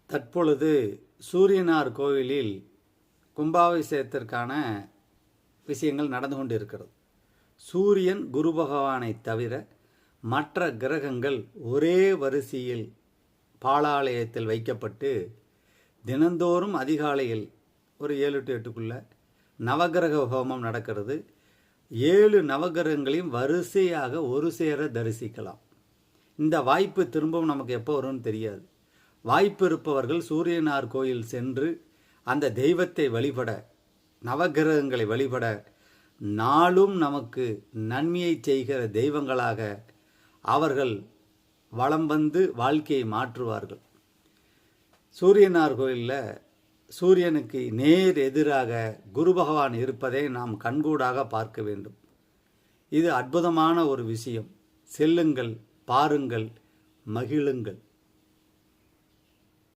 தற்பொழுது சூரியனார் கோவிலில் கும்பாபிஷேகத்திற்கான விஷயங்கள் நடந்து கொண்டு இருக்கிறது. சூரியன் குரு பகவானை தவிர மற்ற கிரகங்கள் ஒரே வரிசையில் பாலாலயத்தில் வைக்கப்பட்டு தினந்தோறும் அதிகாலையில் ஒரு 7 to 8க்குள்ள நவகிரக ஹோமம் நடக்கிறது. 7 நவகிரகங்களையும் வரிசையாக ஒரு சேர தரிசிக்கலாம். இந்த வாய்ப்பு திரும்பவும் நமக்கு எப்போ வரும்னு தெரியாது. வாய்ப்பு இருப்பவர்கள் சூரியனார் கோயில் சென்று அந்த தெய்வத்தை வழிபட, நவகிரகங்களை வழிபட, நாளும் நமக்கு நன்மையை செய்கிற தெய்வங்களாக அவர்கள் வலம் வந்து வாழ்க்கையை மாற்றுவார்கள். சூரியனார் கோயிலில் சூரியனுக்கு நேர் எதிராக குரு பகவான் இருப்பதை நாம் கண்கூடாக பார்க்க வேண்டும். இது அற்புதமான ஒரு விஷயம். செல்லுங்கள், பாருங்கள், மகிழுங்கள்.